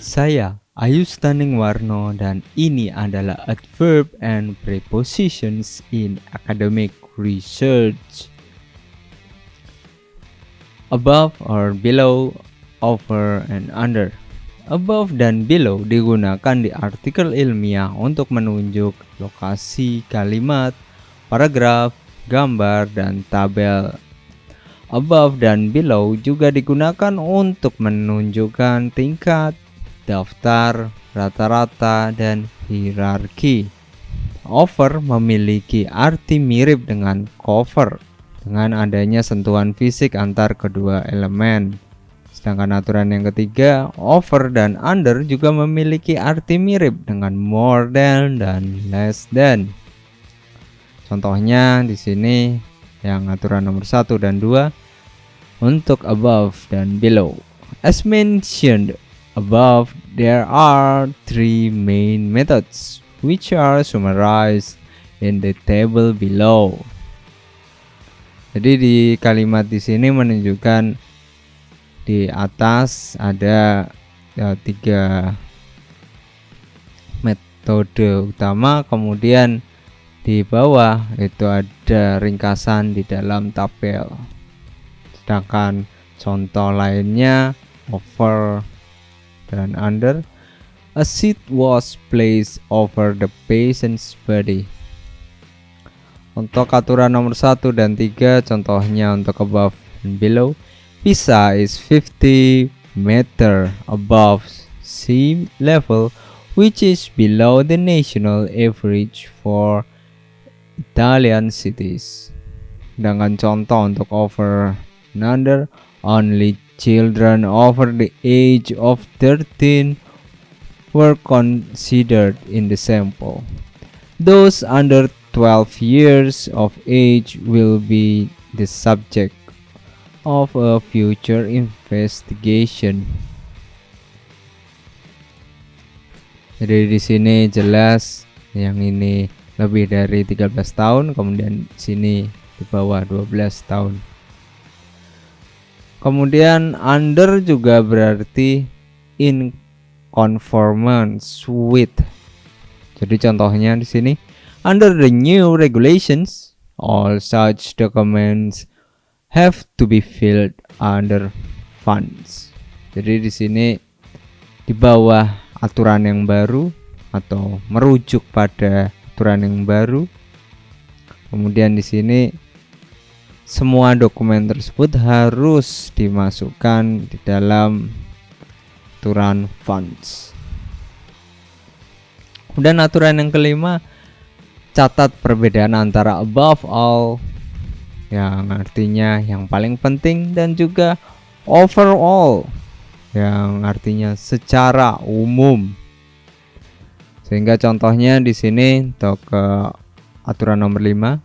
Saya Ayu Standing Warno dan ini adalah adverb and prepositions in academic research. Above or below, over and under. Above dan below digunakan di artikel ilmiah untuk menunjuk lokasi kalimat, paragraf, gambar, dan tabel. Above dan below juga digunakan untuk menunjukkan tingkat, daftar, rata-rata, dan hierarki. Over memiliki arti mirip dengan cover dengan adanya sentuhan fisik antar kedua elemen. Sedangkan aturan yang ketiga, over dan under juga memiliki arti mirip dengan more than dan less than. Contohnya di sini yang aturan nomor 1 dan 2 untuk above dan below. As mentioned above, there are 3 main methods which are summarized in the table below. Jadi di kalimat di sini menunjukkan di atas ada 3 metode utama, kemudian di bawah itu ada ringkasan di dalam tabel. Sedangkan contoh lainnya over dan under. A seat was placed over the patient's body. Untuk aturan nomor 1 dan 3, contohnya untuk above and below. Pisa is 50 meter above sea level, which is below the national average for Italian cities. Dengan contoh untuk over and under, only children over the age of 13 were considered in the sample. Those under 12 years of age will be the subject of a future investigation. Jadi di sini jelas yang ini lebih dari 13 tahun, kemudian sini di bawah 12 tahun. Kemudian under juga berarti in conformance with. Jadi contohnya di sini, under the new regulations, all such documents have to be filled under funds. Jadi di sini di bawah aturan yang baru atau merujuk pada aturan yang baru. Kemudian di sini semua dokumen tersebut harus dimasukkan di dalam aturan funds. Kemudian aturan yang kelima, catat perbedaan antara above all yang artinya yang paling penting dan juga overall yang artinya secara umum. Sehingga contohnya di sini untuk aturan nomor 5,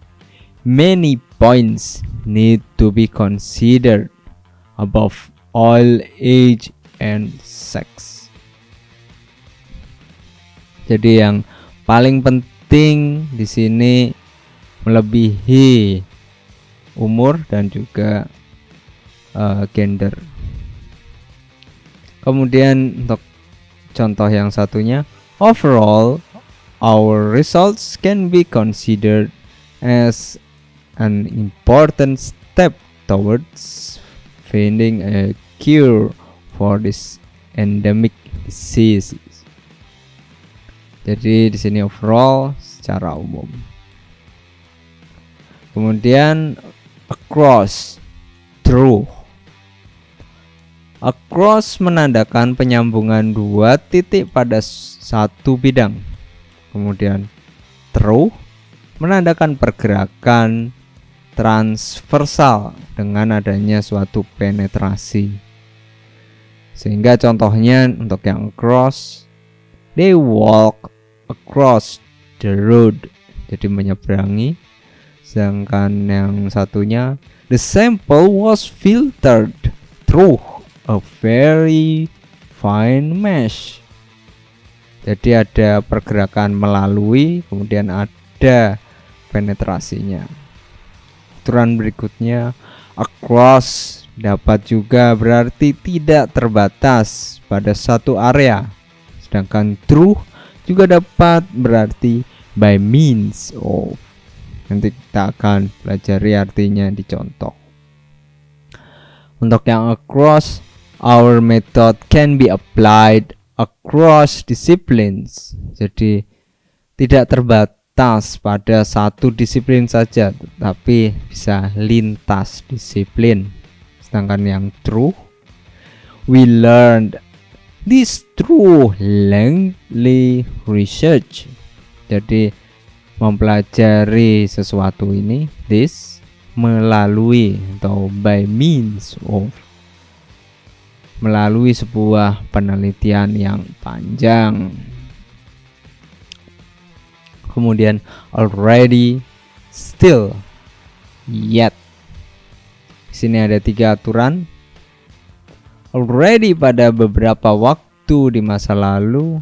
many points need to be considered above all age and sex. Jadi yang paling penting di sini melebihi umur dan juga gender. Kemudian untuk contoh yang satunya, overall our results can be considered as an important step towards finding a cure for this endemic disease. Jadi di sini overall secara umum. Kemudian across, through. Across menandakan penyambungan 2 titik pada satu bidang. Kemudian through menandakan pergerakan transversal dengan adanya suatu penetrasi. Sehingga contohnya untuk yang across, they walk across the road, jadi menyeberangi. Sedangkan yang satunya, the sample was filtered through a very fine mesh. Jadi ada pergerakan melalui, kemudian ada penetrasinya. Aturan berikutnya, Across dapat juga berarti tidak terbatas pada satu area. Sedangkan through juga dapat berarti by means of. Nanti kita akan pelajari artinya di contoh. Untuk yang across, our method can be applied across disciplines. Jadi tidak terbatas pada satu disiplin saja, tetapi bisa lintas disiplin. Sedangkan yang through, we learned this through lengthy research. Jadi mempelajari sesuatu ini, this melalui atau by means of, melalui sebuah penelitian yang panjang. Kemudian already, still, yet. Di sini ada 3 aturan. Already pada beberapa waktu di masa lalu,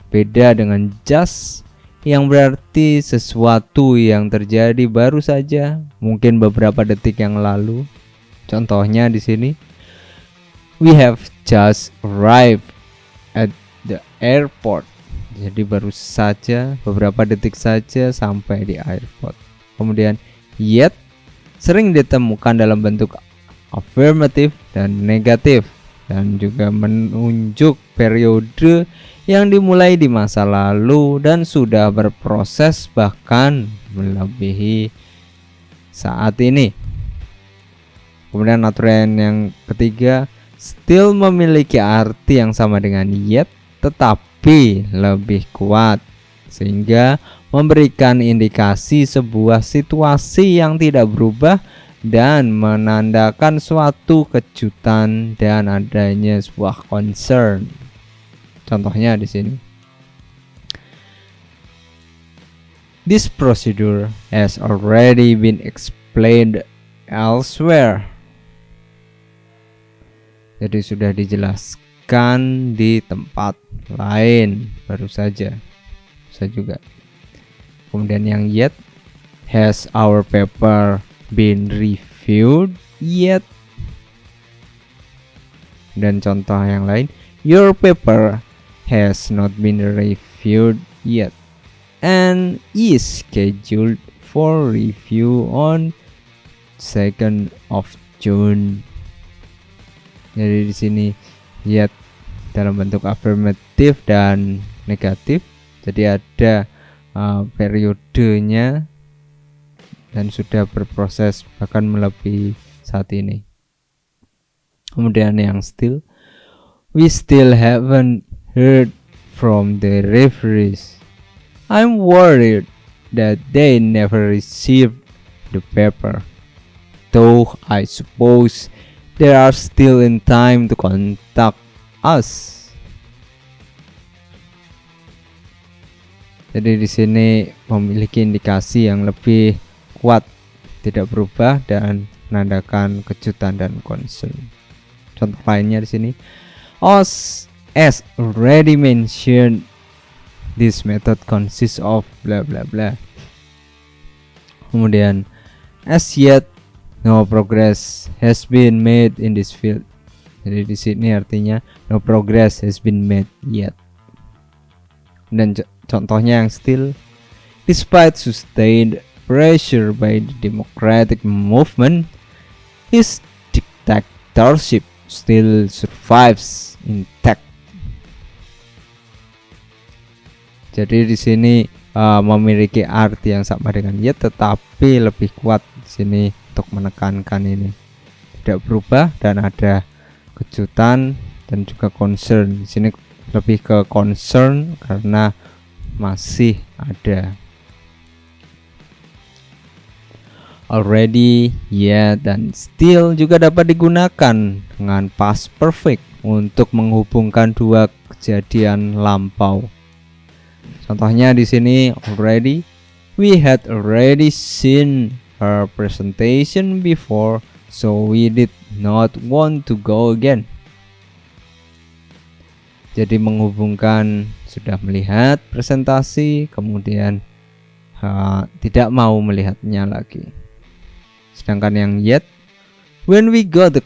beda dengan just yang berarti sesuatu yang terjadi baru saja, mungkin beberapa detik yang lalu. Contohnya di sini, we have just arrived at the airport. Jadi baru saja, beberapa detik saja sampai di airport. Kemudian yet sering ditemukan dalam bentuk affirmative dan negatif, dan juga menunjuk periode yang dimulai di masa lalu dan sudah berproses bahkan melebihi saat ini. Kemudian aturan yang ketiga, still memiliki arti yang sama dengan yet tetapi lebih kuat, sehingga memberikan indikasi sebuah situasi yang tidak berubah dan menandakan suatu kejutan dan adanya sebuah concern. Contohnya di sini, this procedure has already been explained elsewhere. Jadi sudah dijelaskan di tempat lain baru saja, bisa juga. Kemudian yang yet, has our paper been reviewed yet? Dan contoh yang lain, your paper has not been reviewed yet and is scheduled for review on 2nd of June. Jadi di sini yet dalam bentuk affirmative dan negatif. Jadi ada periodenya dan sudah berproses bahkan melebihi saat ini. Kemudian yang still, we still haven't heard from the referees. I'm worried that they never received the paper, though I suppose they are still in time to contact us. Jadi di sini memiliki indikasi yang lebih kuat, tidak berubah dan menandakan kejutan dan concern. Contoh lainnya di sini, as already mentioned, this method consists of bla bla bla. Kemudian as yet no progress has been made in this field. Jadi di sini artinya no progress has been made yet. Dan contohnya yang still, despite sustained pressure by the democratic movement, his dictatorship still survives intact. Jadi di sini memiliki arti yang sama dengan yet, tetapi lebih kuat di sini untuk menekankan ini tidak berubah dan ada kejutan dan juga concern. Di sini lebih ke concern karena masih ada. Already, yet, dan still juga dapat digunakan dengan past perfect untuk menghubungkan dua kejadian lampau. Contohnya di sini already, we had already seen her presentation before, so we did not want to go again. Jadi menghubungkan sudah melihat presentasi, kemudian tidak mau melihatnya lagi. Sedangkan yang yet, When we got the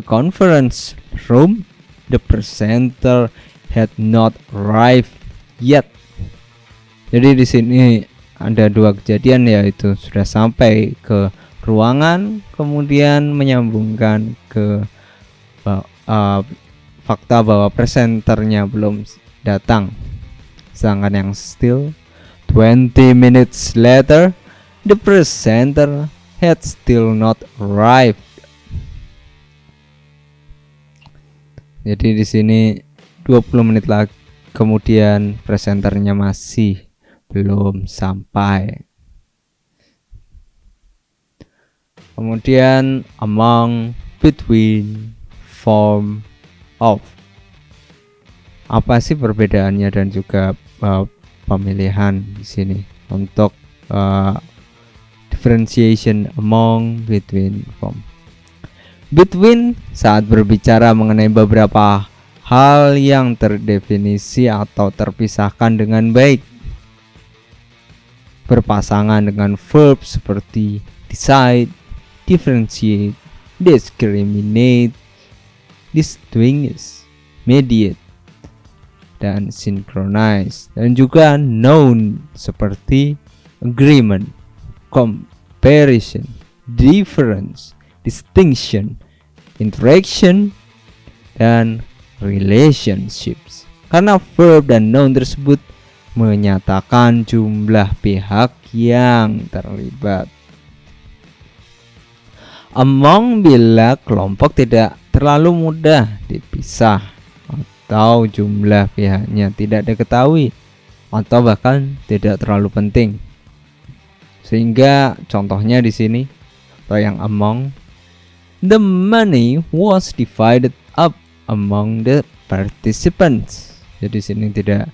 conference room, the presenter had not arrived yet. Jadi di sini ada dua kejadian, yaitu sudah sampai ke ruangan, kemudian menyambungkan ke fakta bahwa presenternya belum datang. Sedangkan yang still 20 minutes later, the presenter had still not arrived. Jadi di sini 20 menit lagi kemudian presenternya masih belum sampai. Kemudian among, between, form, of. Apa sih perbedaannya dan juga pemilihan di sini untuk differentiation among, between, from. Between saat berbicara mengenai beberapa hal yang terdefinisi atau terpisahkan dengan baik, berpasangan dengan verb seperti decide, differentiate, discriminate, distinguish, mediate, dan synchronize, dan juga noun seperti agreement, comparison, difference, distinction, interaction, dan relationships. Karena verb dan noun tersebut menyatakan jumlah pihak yang terlibat. Among bila kelompok tidak terlalu mudah dipisah atau jumlah pihaknya tidak diketahui atau bahkan tidak terlalu penting. Sehingga contohnya di sini atau yang among, the money was divided up among the participants. Jadi sini tidak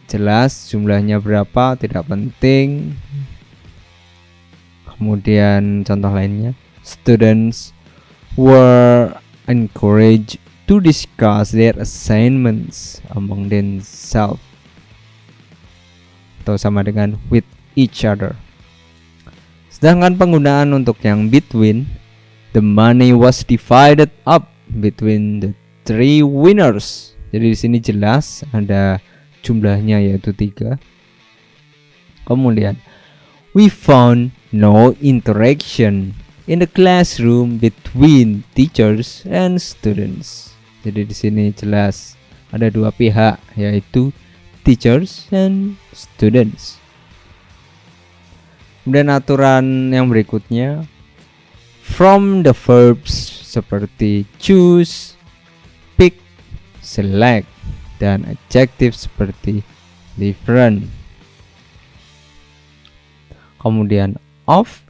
jelas jumlahnya berapa, tidak penting. Kemudian contoh lainnya, students were encouraged to discuss their assignments among themselves, atau sama dengan with each other. Sedangkan penggunaan untuk yang between, the money was divided up between the 3 winners. Jadi di sini jelas ada jumlahnya, yaitu 3. Kemudian we found no interaction in the classroom between teachers and students. Jadi di sini jelas ada 2 pihak, yaitu teachers and students. Kemudian aturan yang berikutnya, from the verbs seperti choose, pick, select, dan adjective seperti different. Kemudian of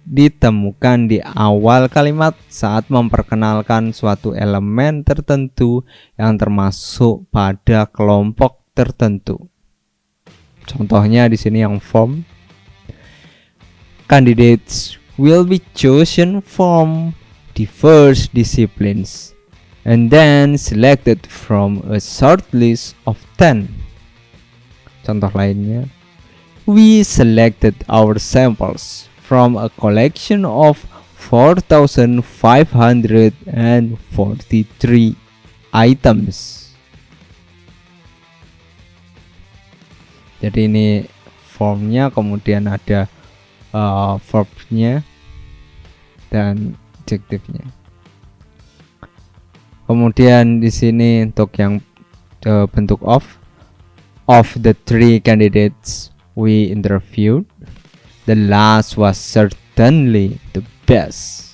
ditemukan di awal kalimat saat memperkenalkan suatu elemen tertentu yang termasuk pada kelompok tertentu. Contohnya di sini yang from, candidates will be chosen from diverse disciplines and then selected from a short list of 10. Contoh lainnya, we selected our samples from a collection of 4,543 items. Jadi ini formnya, kemudian ada verbnya dan adjektifnya. Kemudian di sini untuk yang bentuk of the 3 candidates we interviewed, the last was certainly the best.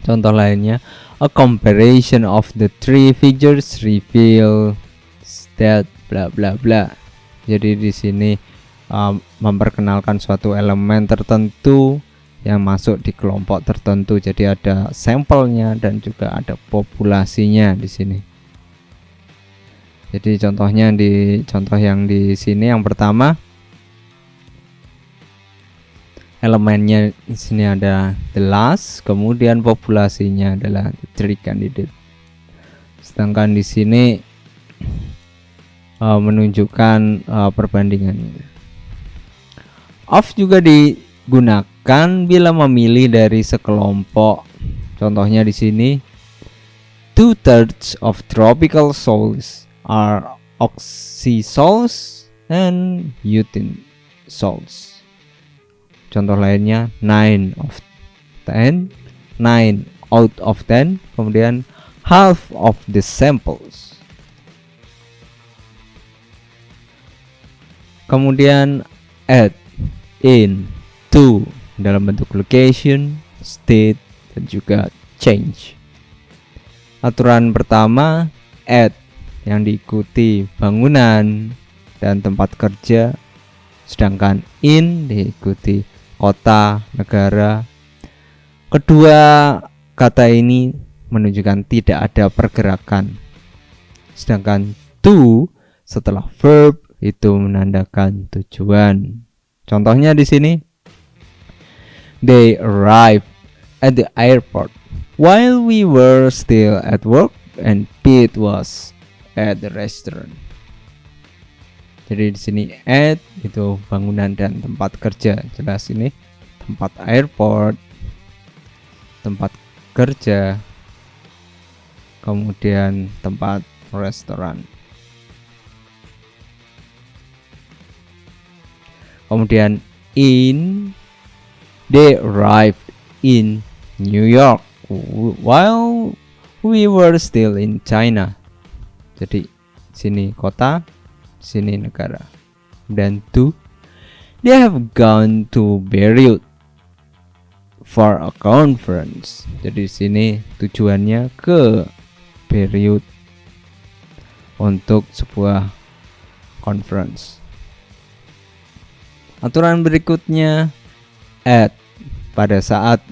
Contoh lainnya, a comparison of the 3 figures reveals that bla bla bla. Jadi di sini memperkenalkan suatu elemen tertentu yang masuk di kelompok tertentu. Jadi ada sampelnya dan juga ada populasinya di sini. Jadi contohnya di contoh yang di sini yang pertama, elemennya di sini ada the last, kemudian populasinya adalah the 3 candidate. Sedangkan di sini menunjukkan perbandingannya. Of juga digunakan bila memilih dari sekelompok. Contohnya di sini, 2/3 of tropical salts are oxysols and butene salts. Contoh lainnya 9 out of 10, kemudian half of the samples. Kemudian add, in, to dalam bentuk location, state, dan juga change. Aturan pertama, add yang diikuti bangunan dan tempat kerja, sedangkan in diikuti kota, negara. Kedua kata ini menunjukkan tidak ada pergerakan, sedangkan to setelah verb itu menandakan tujuan. Contohnya di sini, they arrived at the airport while we were still at work and Pete was at the restaurant. Jadi di sini at itu bangunan dan tempat kerja. Jelas ini tempat airport, tempat kerja, kemudian tempat restoran. Kemudian in, they arrived in New York while we were still in China. Jadi sini kota, sini negara. Dan to, they have gone to Beirut for a conference. Jadi sini tujuannya ke Beirut untuk sebuah conference. Aturan berikutnya, add pada saat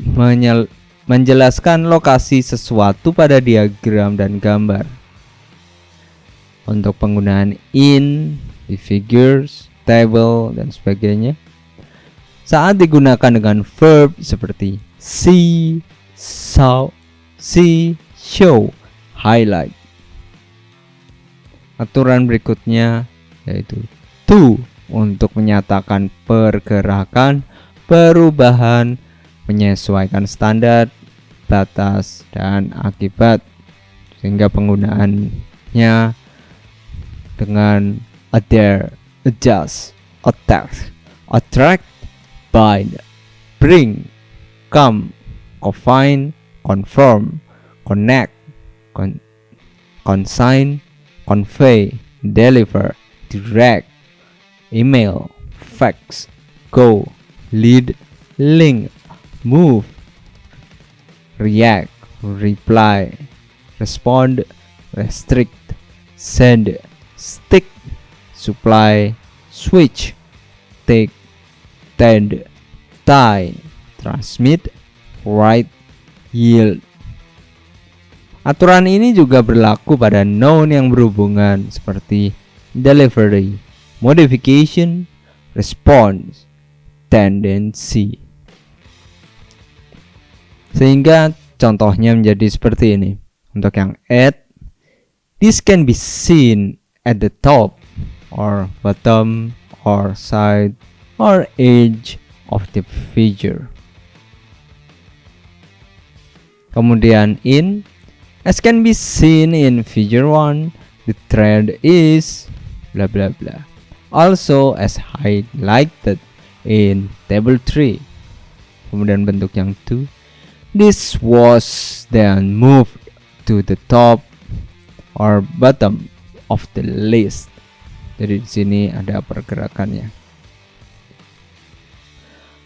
menjelaskan lokasi sesuatu pada diagram dan gambar. Untuk penggunaan in di figures, table, dan sebagainya, saat digunakan dengan verb seperti see, saw, see, show, highlight. Aturan berikutnya yaitu to untuk menyatakan pergerakan, perubahan, menyesuaikan standar, batas, dan akibat, sehingga penggunaannya dengan adhere, adjust, attack, attract, bind, bring, come, confine, conform, connect, consign, convey, deliver, direct, email, fax, go, lead, link, move, react, reply, respond, restrict, send, stick, supply, switch, take, tend, tie, transmit, write, yield. Aturan ini juga berlaku pada noun yang berhubungan seperti delivery, modification, response, tendency. Sehingga contohnya menjadi seperti ini. Untuk yang add, this can be seen at the top or bottom or side or edge of the figure. Kemudian in, as can be seen in figure 1, the thread is blah blah blah. Also as highlighted in table 3. Kemudian bentuk yang 2, this was then moved to the top or bottom of the list. Jadi di sini ada pergerakannya.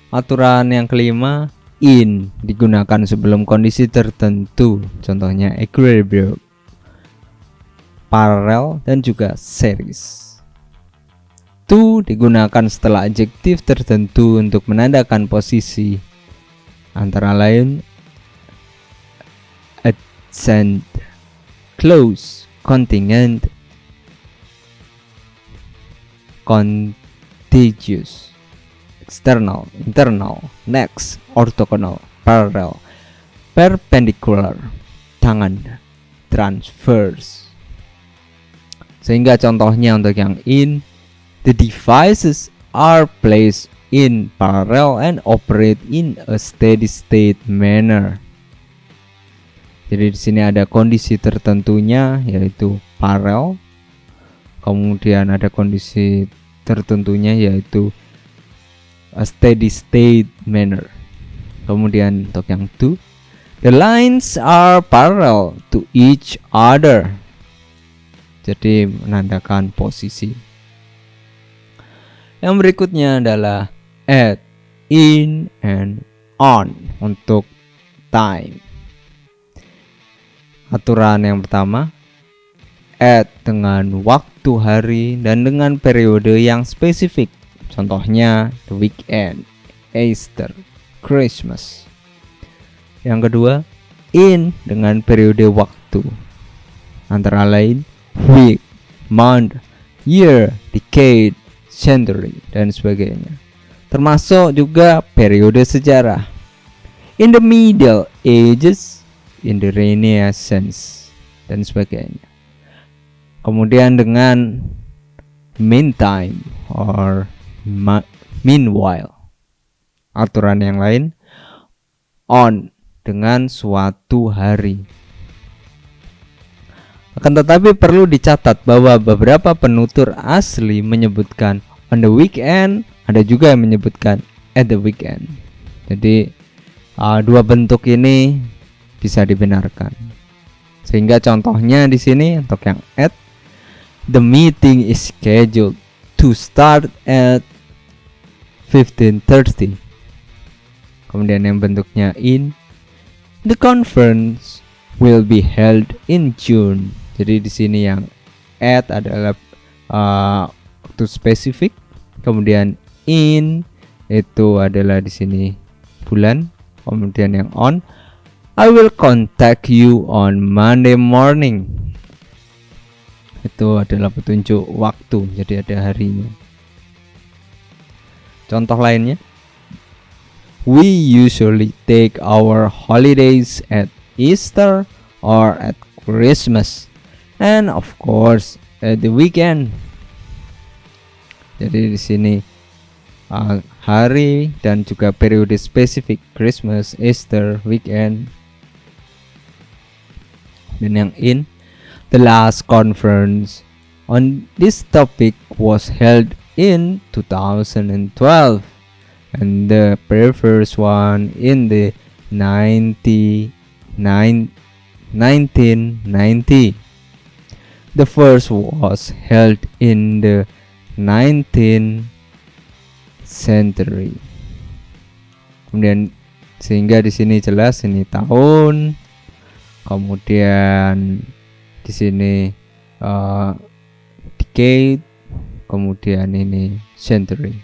Aturan yang kelima, in digunakan sebelum kondisi tertentu. Contohnya equilibrium, parallel, dan juga series. To digunakan setelah adjektif tertentu untuk menandakan posisi, antara lain adjacent, close, contingent, contiguous, external, internal, next, orthogonal, parallel, perpendicular, tangan, transverse. Sehingga contohnya untuk yang in, the devices are placed in parallel and operate in a steady state manner. Jadi di sini ada kondisi tertentunya yaitu parallel. Kemudian ada kondisi tertentunya yaitu a steady state manner. Kemudian untuk yang to, the lines are parallel to each other. Jadi menandakan posisi. Yang berikutnya adalah at, in, and on untuk time. Aturan yang pertama, at dengan waktu hari dan dengan periode yang spesifik. Contohnya the weekend, Easter, Christmas. Yang kedua, in dengan periode waktu. Antara lain week, month, year, decade, century, dan sebagainya. Termasuk juga periode sejarah. In the Middle Ages, in the Renaissance, dan sebagainya. Kemudian dengan meantime or meanwhile. Aturan yang lain, on dengan suatu hari. Akan tetapi perlu dicatat bahwa beberapa penutur asli menyebutkan on the weekend, ada juga yang menyebutkan at the weekend. Jadi dua bentuk ini bisa dibenarkan. Sehingga contohnya di sini untuk yang at, the meeting is scheduled to start at 15:30. Kemudian yang bentuknya in, the conference will be held in June. Jadi di sini yang at adalah waktu spesifik, kemudian in itu adalah di sini bulan, kemudian yang on, I will contact you on Monday morning. Itu adalah petunjuk waktu, jadi ada harinya. Contoh lainnya, we usually take our holidays at Easter or at Christmas, and of course at the weekend. Jadi di sini hari dan juga periode spesifik, Christmas, Easter, weekend. Dan yang in, the last conference on this topic was held in 2012 and the previous one in the 1990. The first was held in the 19th century. Kemudian sehingga di sini jelas ini tahun, kemudian di sini decade, kemudian ini century.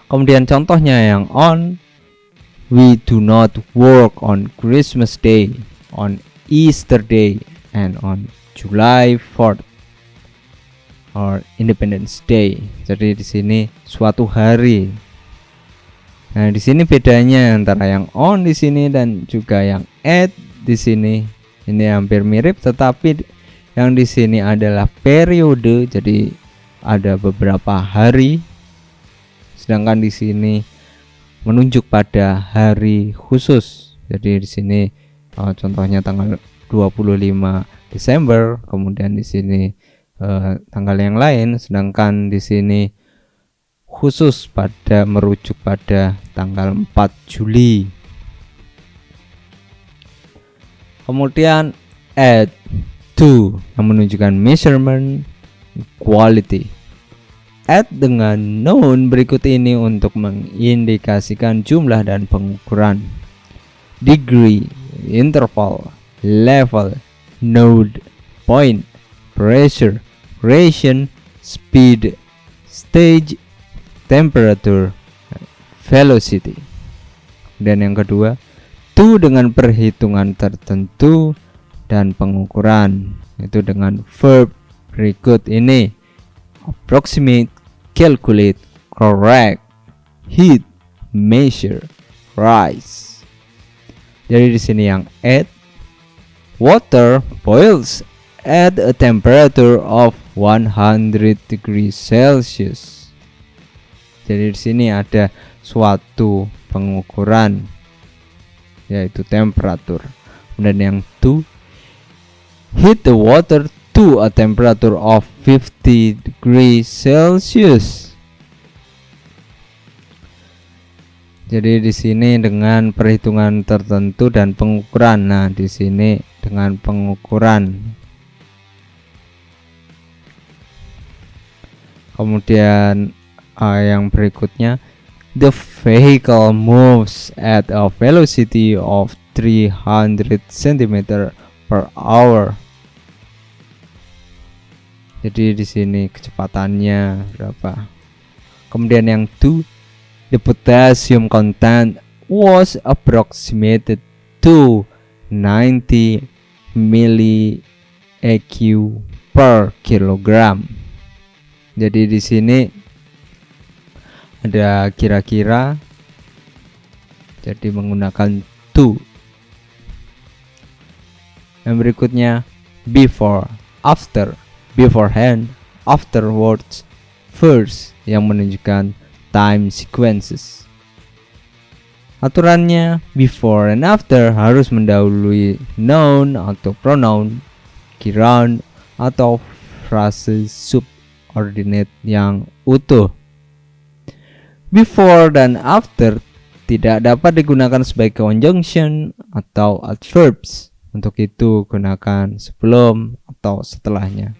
Kemudian contohnya yang on, we do not work on Christmas Day, on Easter Day, and on July 4th or Independence Day. Jadi di sini suatu hari. Nah, di sini bedanya antara yang on di sini dan juga yang at di sini. Ini hampir mirip, tetapi yang di sini adalah periode. Jadi ada beberapa hari. Sedangkan di sini menunjuk pada hari khusus. Jadi di sini contohnya tanggal 25 Desember, kemudian di sini tanggal yang lain, sedangkan di sini khusus pada merujuk pada tanggal 4 Juli. Kemudian at, to yang menunjukkan measurement, quality. At dengan noun berikut ini untuk mengindikasikan jumlah dan pengukuran. Degree, interval, level, node, point, pressure, ration, speed, stage, temperature, velocity. Dan yang kedua, to dengan perhitungan tertentu dan pengukuran, itu dengan verb berikut ini: approximate, calculate, correct, heat, measure, rise. Jadi di sini yang at, water boils at a temperature of 100 degrees Celsius. Jadi di sini ada suatu pengukuran yaitu temperatur. Kemudian yang 2, heat the water to a temperature of 50 degrees Celsius. Jadi di sini dengan perhitungan tertentu dan pengukuran. Nah, di sini dengan pengukuran. Kemudian yang berikutnya, the vehicle moves at a velocity of 300 cm per hour. Jadi di sini kecepatannya berapa? Kemudian yang 2, the potassium content was approximated to 90 mEq per kilogram. Jadi di sini ada kira-kira, jadi menggunakan 2. Yang berikutnya, before, after, beforehand, afterwards, first, yang menunjukkan time sequences. Aturannya, before and after harus mendahului noun atau pronoun, kiraan atau frase subordinate yang utuh. Before dan after tidak dapat digunakan sebagai conjunction atau adverbs. Untuk itu gunakan sebelum atau setelahnya.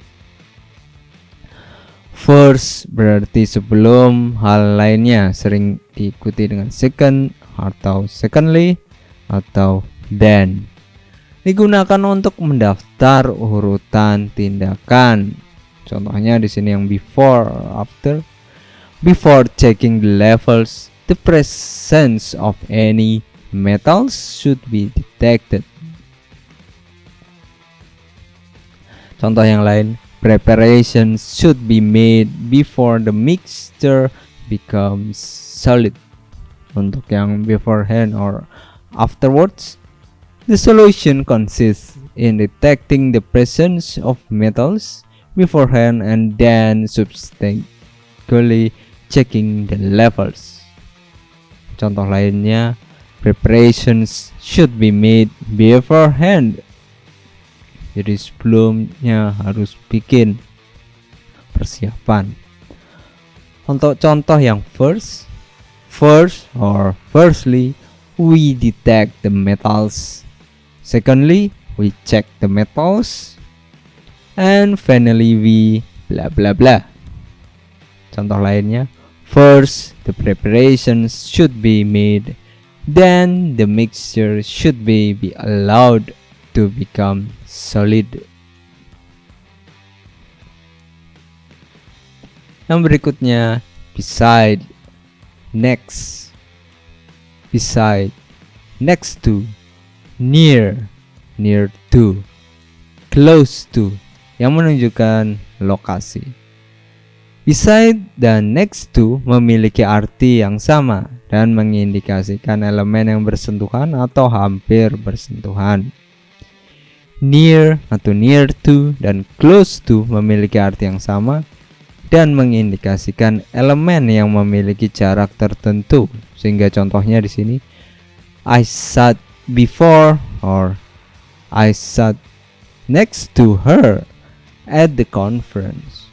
First berarti sebelum hal lainnya, sering diikuti dengan second atau secondly atau then. Digunakan untuk mendaftar urutan tindakan. Contohnya di sini yang before or after. Before checking the levels, the presence of any metals should be detected. Contoh yang lain, preparations should be made before the mixture becomes solid. Untuk yang beforehand or afterwards, the solution consists in detecting the presence of metals beforehand and then subsequently checking the levels. Contoh lainnya, preparations should be made beforehand. Jadi sebelumnya harus bikin persiapan. Untuk contoh yang first or firstly, we detect the metals. Secondly, we check the metals. And finally, we blah blah blah. Contoh lainnya, first, the preparations should be made. Then, the mixture should be allowed to become solid. Yang berikutnya, beside, next, beside, next to, near, near to, close to, yang menunjukkan lokasi. Beside dan next to memiliki arti yang sama dan mengindikasikan elemen yang bersentuhan atau hampir bersentuhan. Near atau near to dan close to memiliki arti yang sama dan mengindikasikan elemen yang memiliki jarak tertentu. Sehingga contohnya di sini, I sat before or I sat next to her at the conference.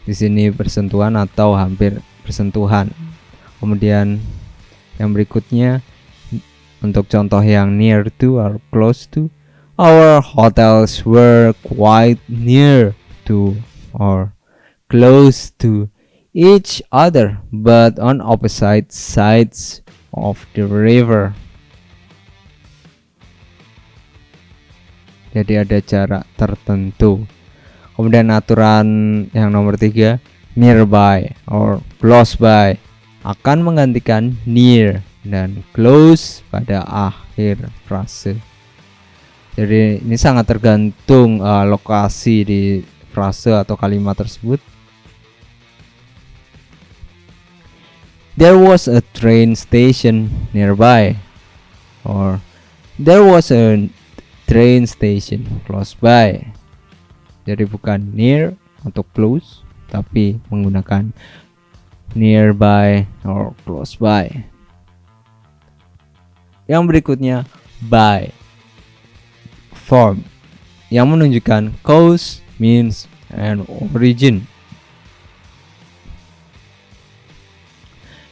Di sini bersentuhan atau hampir bersentuhan. Kemudian yang berikutnya, untuk contoh yang near to or close to, our hotels were quite near to or close to each other but on opposite sides of the river. Jadi ada jarak tertentu. Kemudian aturan yang nomor 3, nearby or close by akan menggantikan near dan close pada akhir frase. Jadi ini sangat tergantung lokasi di frase atau kalimat tersebut. There was a train station nearby, or there was a train station close by. Jadi bukan near atau close, tapi menggunakan nearby or close by. Yang berikutnya by, form yang menunjukkan cause, means, and origin.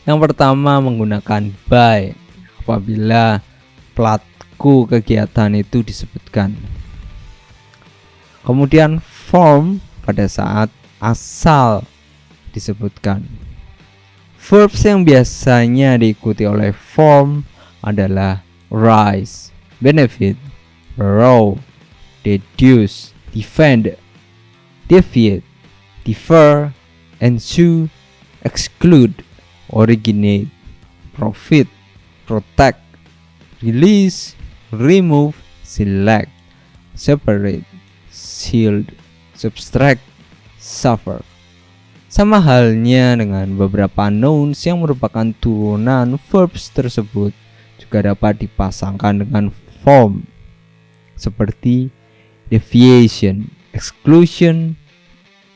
Yang pertama menggunakan by apabila pelaku kegiatan itu disebutkan. Kemudian form pada saat asal disebutkan. Verbs yang biasanya diikuti oleh form adalah rise, benefit, borrow, deduce, defend, deviate, defer, ensue, exclude, originate, profit, protect, release, remove, select, separate, shield, subtract, suffer. Sama halnya dengan beberapa nouns yang merupakan turunan verbs tersebut juga dapat dipasangkan dengan form seperti deviation, exclusion,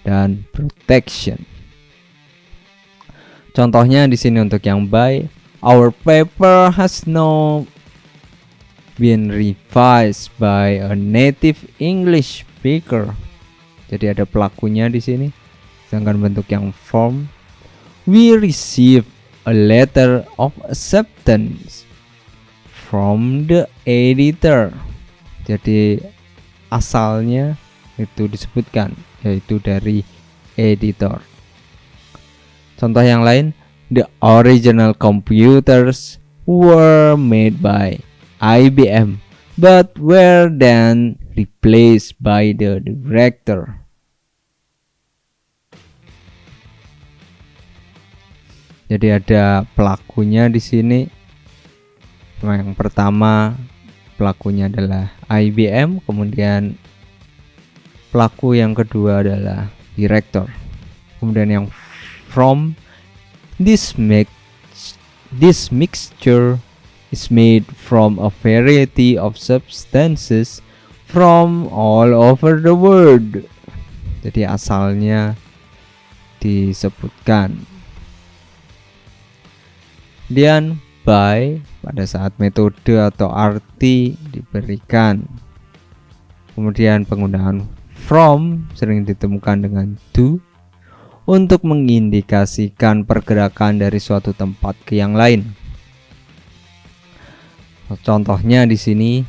dan protection. Contohnya di sini untuk yang by, our paper has now been revised by a native English speaker. Jadi ada pelakunya di sini. Sedangkan bentuk yang form, we receive a letter of acceptance from the editor. Jadi asalnya itu disebutkan, yaitu dari editor. Contoh yang lain, the original computers were made by IBM but were then replaced by the director. Jadi ada pelakunya di sini. Yang pertama pelakunya adalah IBM, kemudian pelaku yang kedua adalah director. Kemudian yang from, this mixture is made from a variety of substances from all over the world. Jadi asalnya disebutkan. Kemudian by pada saat metode atau arti diberikan. Kemudian penggunaan from sering ditemukan dengan to untuk mengindikasikan pergerakan dari suatu tempat ke yang lain. Contohnya di sini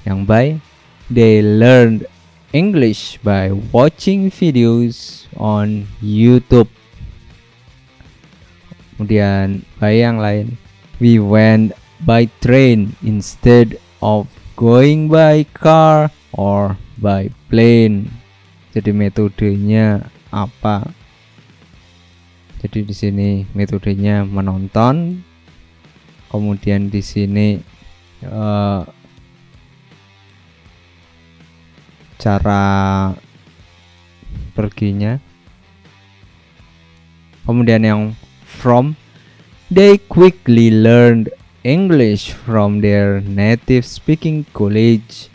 yang by, they learned English by watching videos on YouTube. Kemudian by yang lain, we went by train instead of going by car or by plane. Jadi metodenya apa? Jadi di sini metodenya menonton. Kemudian di sini cara perginya. Kemudian yang from, they quickly learned English from their native speaking college.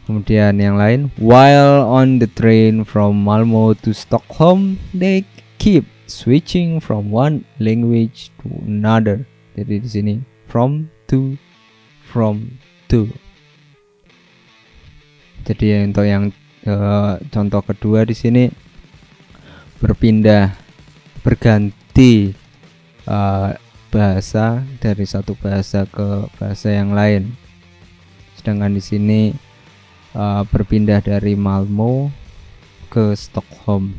Kemudian yang lain, while on the train from Malmo to Stockholm, they keep switching from one language to another. Jadi di sini from to. Jadi untuk yang contoh kedua di sini berganti bahasa dari satu bahasa ke bahasa yang lain. Sedangkan di sini berpindah dari Malmo ke Stockholm.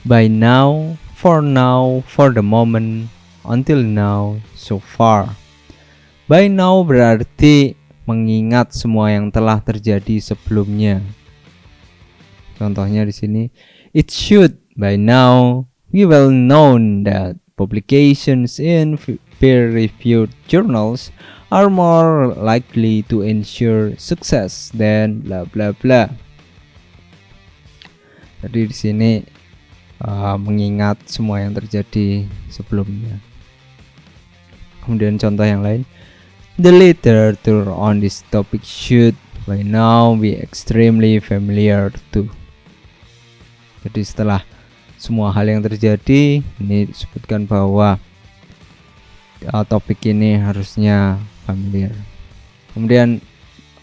By now, for the moment, until now, so far. By now berarti mengingat semua yang telah terjadi sebelumnya. Contohnya di sini, it should by now be well known that publications in peer-reviewed journals are more likely to ensure success than bla bla bla. Jadi di sini mengingat semua yang terjadi sebelumnya. Kemudian contoh yang lain, the literature on this topic should by now be extremely familiar too. Jadi setelah semua hal yang terjadi, ini disebutkan bahwa topik ini harusnya familiar. Kemudian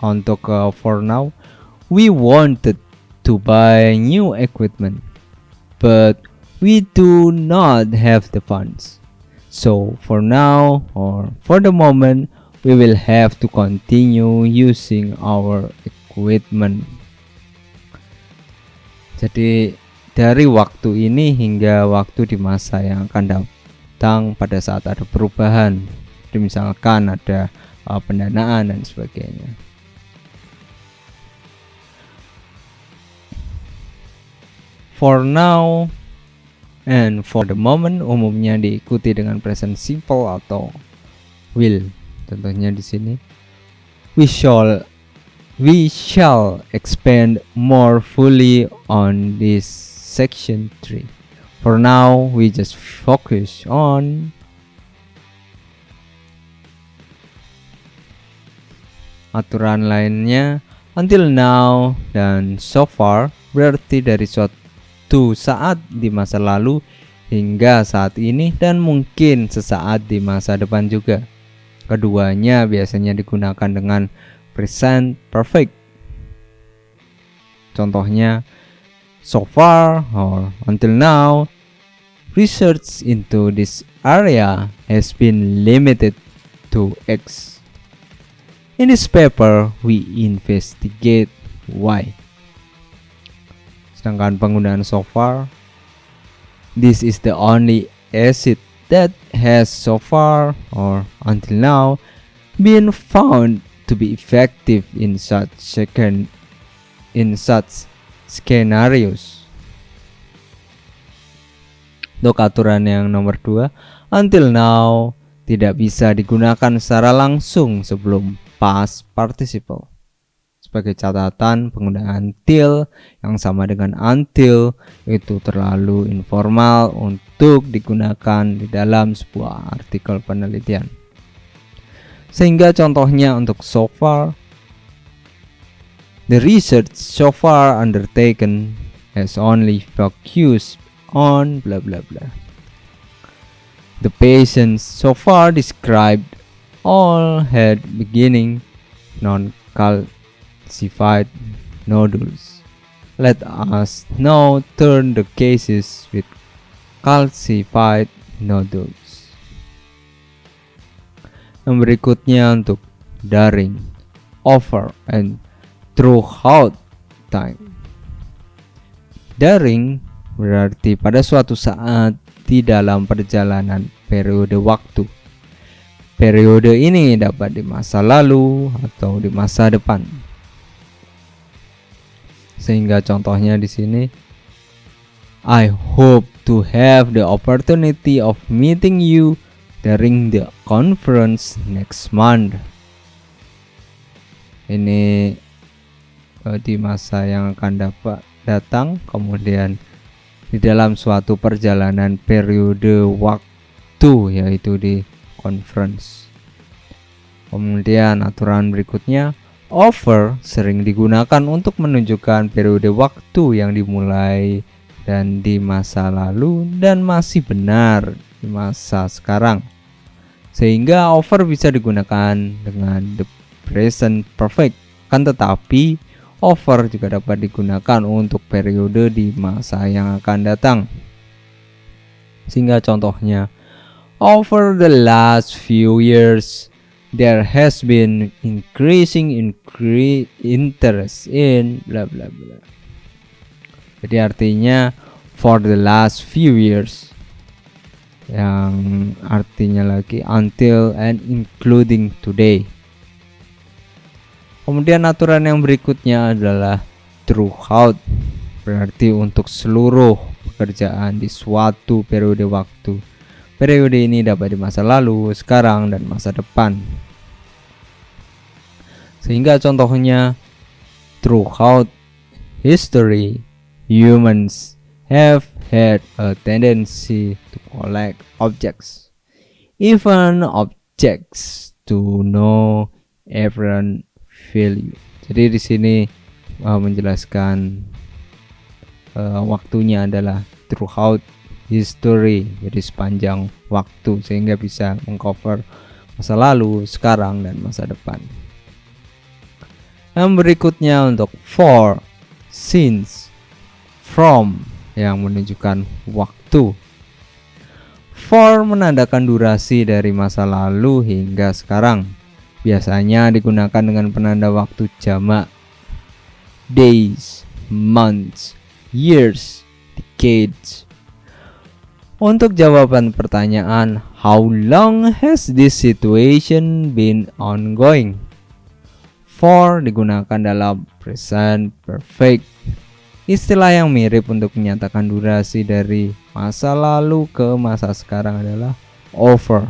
untuk for now, we wanted to buy new equipment, but we do not have the funds. So for now, or for the moment, we will have to continue using our equipment. Jadi dari waktu ini hingga waktu di masa yang akan datang pada saat ada perubahan, jadi misalkan ada pendanaan dan sebagainya. For now and for the moment umumnya diikuti dengan present simple atau will. Contohnya di sini, we shall expand more fully on this section 3. For now, we just focus on aturan lainnya. Until now dan so far berarti dari suatu saat di masa lalu hingga saat ini dan mungkin sesaat di masa depan juga. Keduanya biasanya digunakan dengan present perfect. Contohnya, so far or until now, research into this area has been limited to X. In this paper, we investigate Y. Sedangkan penggunaan so far, this is the only acid that has so far or until now been found to be effective in such scenarios. Untuk aturan yang nomor 2, until now tidak bisa digunakan secara langsung sebelum past participle. Sebagai catatan, penggunaan till yang sama dengan until itu terlalu informal untuk digunakan di dalam sebuah artikel penelitian. Sehingga contohnya untuk so far, the research so far undertaken has only focused on blah blah blah. The patients so far described all had beginning non-calcified nodules. Let us now turn the cases with calcified nodules. Yang berikutnya untuk during, over, and throughout time. During berarti pada suatu saat di dalam perjalanan periode waktu. Periode ini dapat di masa lalu atau di masa depan. Sehingga contohnya di sini, I hope to have the opportunity of meeting you during the conference next month. Ini di masa yang akan datang, kemudian di dalam suatu perjalanan periode waktu, yaitu di conference. Kemudian aturan berikutnya, over sering digunakan untuk menunjukkan periode waktu yang dimulai dan di masa lalu dan masih benar di masa sekarang. Sehingga over bisa digunakan dengan the present perfect. Kan tetapi over juga dapat digunakan untuk periode di masa yang akan datang. Sehingga contohnya, over the last few years there has been increasing interest in bla bla bla. Jadi artinya for the last few years, yang artinya lagi until and including today. Kemudian aturan yang berikutnya adalah throughout, berarti untuk seluruh pekerjaan di suatu periode waktu. Periode ini dapat di masa lalu, sekarang, dan masa depan. Sehingga contohnya, throughout history, humans have had a tendency to collect objects. Even checks to know everyone value. Jadi di sini menjelaskan waktunya adalah throughout history, jadi sepanjang waktu, sehingga bisa mengcover masa lalu, sekarang, dan masa depan. Yang berikutnya untuk for, since, from yang menunjukkan waktu. For menandakan durasi dari masa lalu hingga sekarang. Biasanya digunakan dengan penanda waktu jamak days, months, years, decades. Untuk jawaban pertanyaan, how long has this situation been ongoing? For digunakan dalam present perfect. Istilah yang mirip untuk menyatakan durasi dari masa lalu ke masa sekarang adalah over.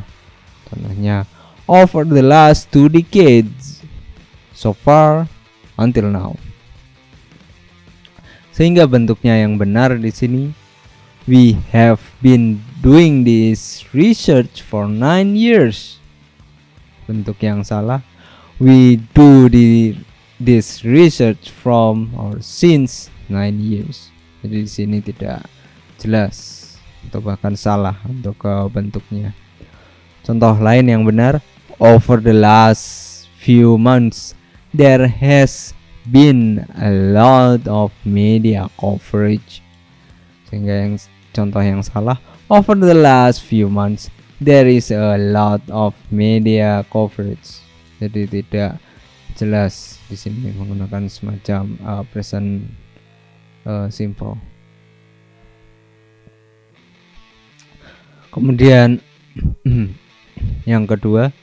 Contohnya, over the last 2 decades, so far, until now. Sehingga bentuknya yang benar di sini, we have been doing this research for 9 years. Bentuk yang salah, we do this research from or since 9 years. Jadi di sini tidak jelas atau bahkan salah untuk bentuknya. Contoh lain yang benar, over the last few months there has been a lot of media coverage. Sehingga yang contoh yang salah, over the last few months there is a lot of media coverage. Jadi tidak jelas di sini menggunakan semacam present simple. Kemudian yang kedua,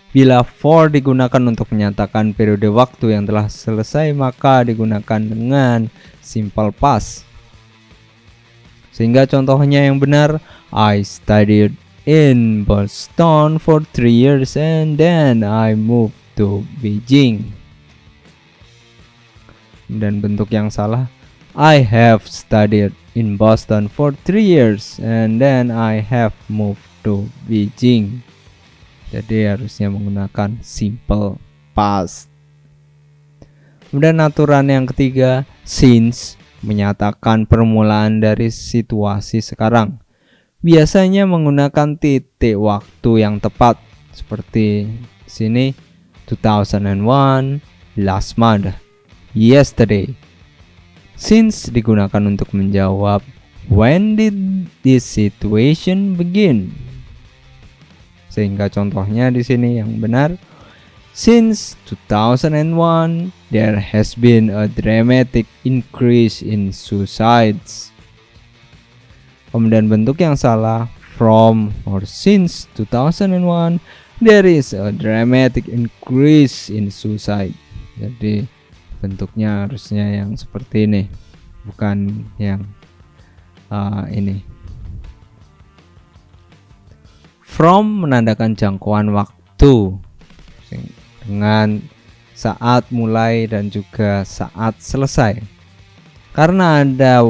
bila for digunakan untuk menyatakan periode waktu yang telah selesai, maka digunakan dengan simple past. Sehingga contohnya yang benar, I studied in Boston for 3 years and then I moved to Beijing. Dan bentuk yang salah, I have studied in Boston for 3 years and then I have moved to Beijing. Jadi harusnya menggunakan simple past. Kemudian aturan yang ketiga, since menyatakan permulaan dari situasi sekarang. Biasanya menggunakan titik waktu yang tepat seperti sini 2001, last month, yesterday. Since digunakan untuk menjawab when did this situation begin. Sehingga contohnya di sini yang benar, since 2001 there has been a dramatic increase in suicides. Kemudian bentuk yang salah, from or since 2001 there is a dramatic increase in suicide. Jadi bentuknya harusnya yang seperti ini, bukan yang ini. From menandakan jangkauan waktu dengan saat mulai dan juga saat selesai. Karena ada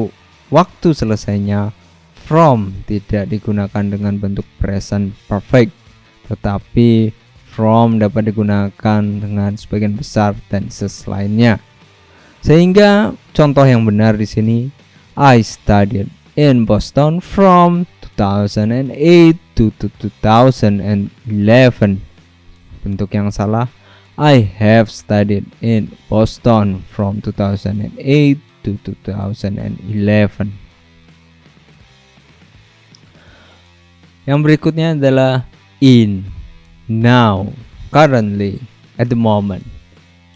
waktu selesainya, from tidak digunakan dengan bentuk present perfect, tetapi from dapat digunakan dengan sebagian besar tenses lainnya. Sehingga contoh yang benar di sini, I studied in Boston from 2008 to 2011. Bentuk yang salah, I have studied in Boston from 2008 to 2011. Yang berikutnya adalah in, now, currently, at the moment.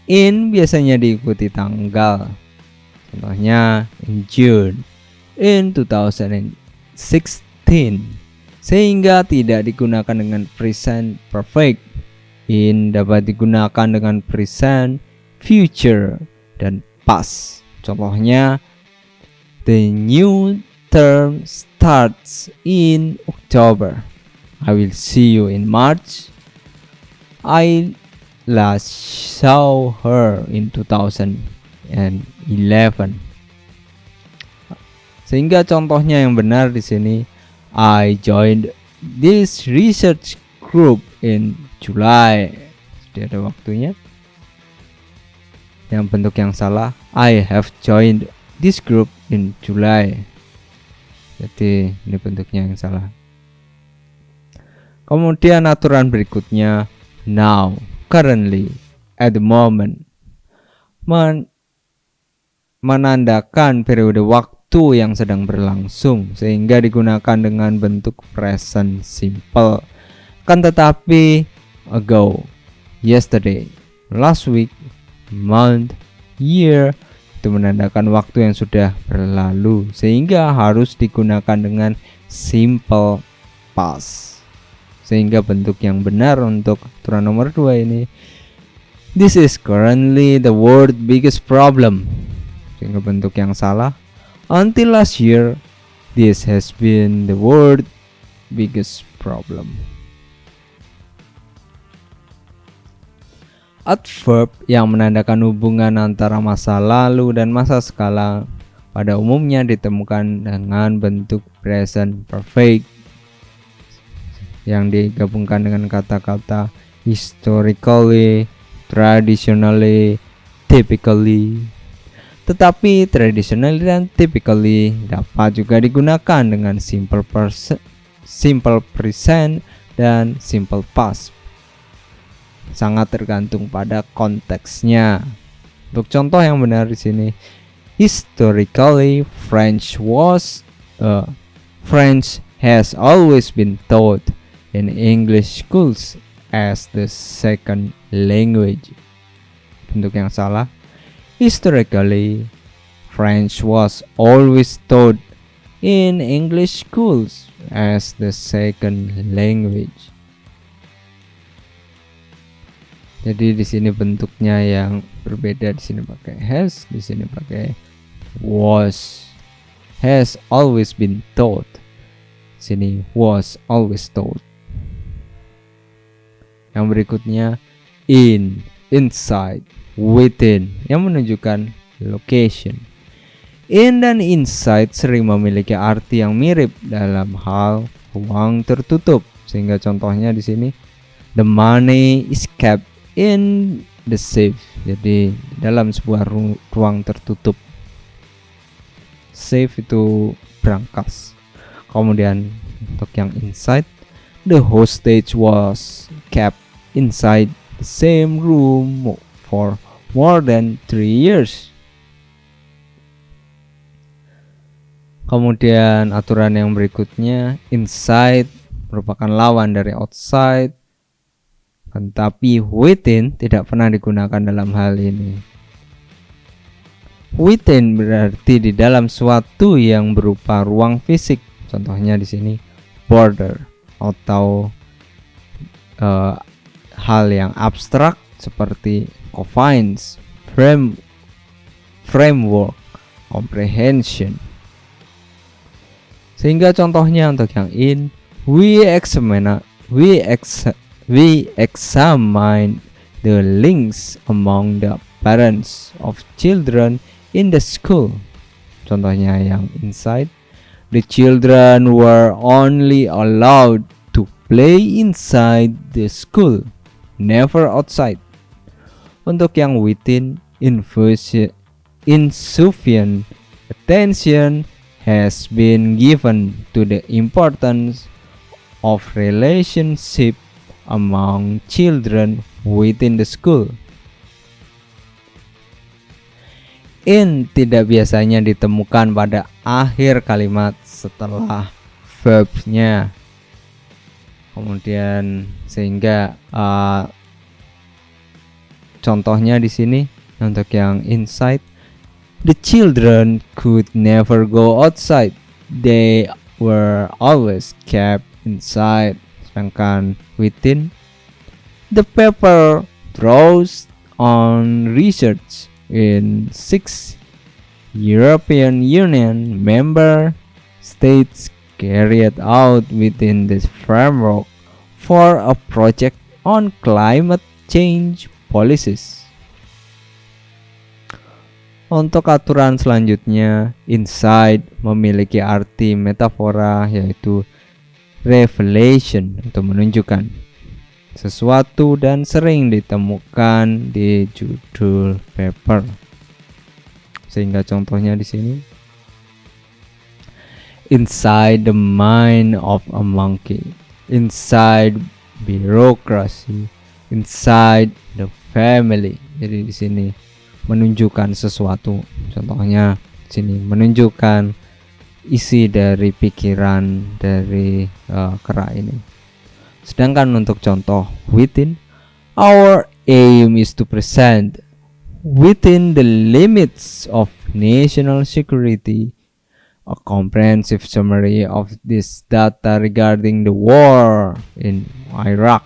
In biasanya diikuti tanggal. Contohnya in June, in 2016. Sehingga tidak digunakan dengan present perfect. In dapat digunakan dengan present, future, dan past. Contohnya, the new term starts in October. I will see you in March. I last saw her in 2011. Sehingga contohnya yang benar di sini, I joined this research group in July. Jadi ada waktunya. Yang bentuk yang salah, I have joined this group in July. Jadi ini bentuknya yang salah. Kemudian aturan berikutnya, now, currently, at the moment, menandakan periode waktu yang sedang berlangsung, sehingga digunakan dengan bentuk present simple. Kan tetapi ago, yesterday, last week, month, year itu menandakan waktu yang sudah berlalu, sehingga harus digunakan dengan simple past. Sehingga bentuk yang benar untuk aturan nomor 2 ini, this is currently the world's biggest problem. Sehingga bentuk yang salah, until last year this has been the world's biggest problem. Adverb yang menandakan hubungan antara masa lalu dan masa sekarang pada umumnya ditemukan dengan bentuk present perfect yang digabungkan dengan kata-kata historically, traditionally, typically. Tetapi traditionally dan typically dapat juga digunakan dengan simple present dan simple past. Sangat tergantung pada konteksnya. Untuk contoh yang benar di sini, historically French has always been taught in English schools as the second language. Bentuk yang salah, historically French was always taught in English schools as the second language. Jadi di sini bentuknya yang berbeda, di sini pakai has, di sini pakai was. Has always been taught. Sini was always taught. Yang berikutnya in, inside, within yang menunjukkan location. In dan inside sering memiliki arti yang mirip dalam hal ruang tertutup. Sehingga contohnya di sini, the money is kept in the safe. Jadi dalam sebuah ruang tertutup. Safe itu brankas. Kemudian untuk yang inside, the hostage was kept inside the same room for more than 3 years. Kemudian aturan yang berikutnya, inside merupakan lawan dari outside, tetapi within tidak pernah digunakan dalam hal ini. Within berarti di dalam suatu yang berupa ruang fisik. Contohnya di sini border atau hal yang abstrak seperti confines, framework, comprehension. Sehingga contohnya untuk yang in, we examine the links among the parents of children in the school. Contohnya yang inside, the children were only allowed to play inside the school, never outside. Untuk yang within, insufficient attention has been given to the importance of relationship among children within the school. In tidak biasanya ditemukan pada akhir kalimat setelah verbnya. Kemudian sehingga contohnya di sini untuk yang inside, the children could never go outside. They were always kept inside. Sedangkan within, the paper draws on research in 6 European Union member states carried out within this framework for a project on climate change policies. Untuk aturan selanjutnya, inside memiliki arti metafora yaitu revelation atau menunjukkan. sesuatu dan sering ditemukan di judul paper. Sehingga contohnya di sini, inside the mind of a monkey, inside bureaucracy, inside the family. Jadi di sini menunjukkan sesuatu. Contohnya di sini menunjukkan isi dari pikiran dari kera ini. Sedangkan untuk contoh within, our aim is to present within the limits of national security a comprehensive summary of this data regarding the war in Iraq.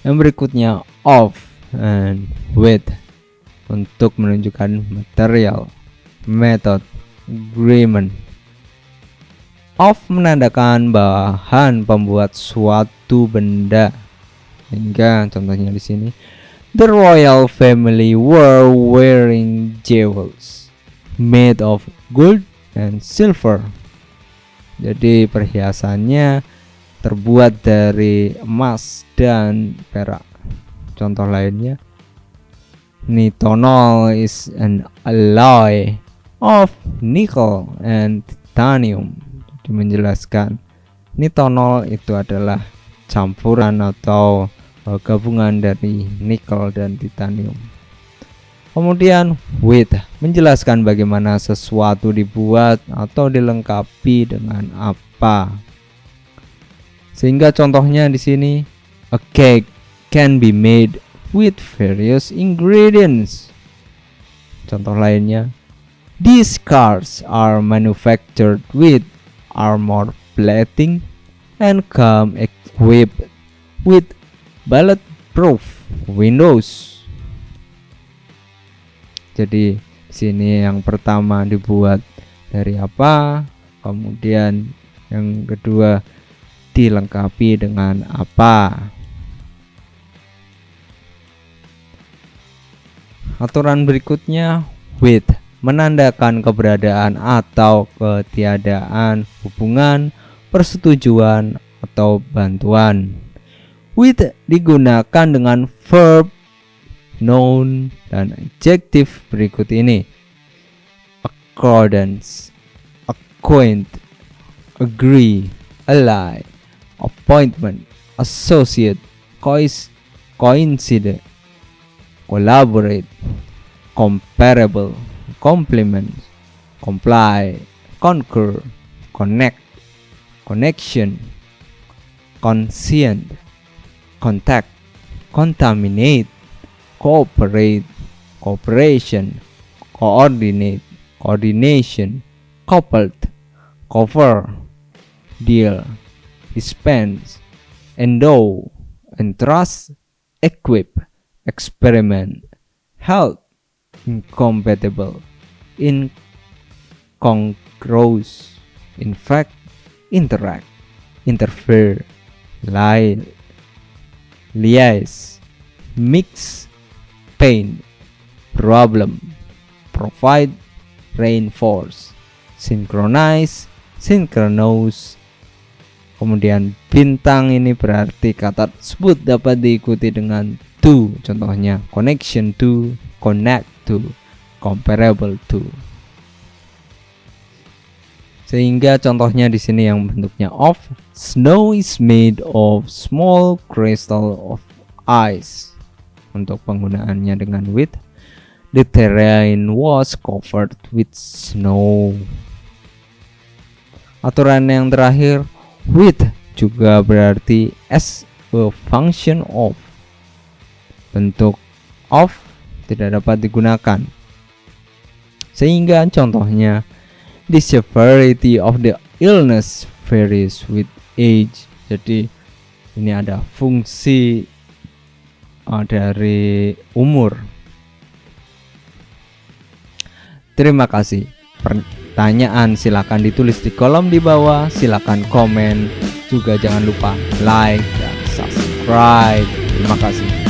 Yang berikutnya of and with untuk menunjukkan material, method, agreement. Of menandakan bahan pembuat suatu benda. Hingga contohnya di sini, the royal family were wearing jewels made of gold and silver. Jadi perhiasannya terbuat dari emas dan perak. Contoh lainnya, nitonol is an alloy of nickel and titanium. Jadi menjelaskan nitonol itu adalah campuran atau gabungan dari nikel dan titanium. Kemudian with menjelaskan bagaimana sesuatu dibuat atau dilengkapi dengan apa. Sehingga contohnya di sini, a cake can be made with various ingredients. Contoh lainnya, these cars are manufactured with armor plating and come equipped with bulletproof windows. Jadi sini yang pertama dibuat dari apa, kemudian yang kedua dilengkapi dengan apa. Aturan berikutnya with menandakan keberadaan atau ketiadaan hubungan, persetujuan atau bantuan. With digunakan dengan verb, noun, dan adjective berikut ini: accordance, acquaint, agree, ally, appointment, associate, coincide, collaborate, comparable, complement, comply, concur, connect, connection, conscient, contact, contaminate, cooperate, cooperation, coordinate, coordination, coupled, cover, deal, dispense, endow, entrust, equip, experiment, help, incompatible, incongruous, infect, interact, interfere, lie, liaise, mix, pain, problem, provide, reinforce, synchronize, synchronous. Kemudian bintang ini berarti kata tersebut dapat diikuti dengan to. Contohnya connection to, connect to, comparable to. Sehingga contohnya di sini yang bentuknya of, snow is made of small crystal of ice. Untuk penggunaannya dengan with, the terrain was covered with snow. Aturan yang terakhir, with juga berarti as a function of. Bentuk of tidak dapat digunakan. Sehingga contohnya, the severity of the illness varies with age. Jadi ini ada fungsi dari umur. Terima kasih. Pertanyaan silakan ditulis di kolom di bawah, silakan komen, juga jangan lupa like dan subscribe. Terima kasih.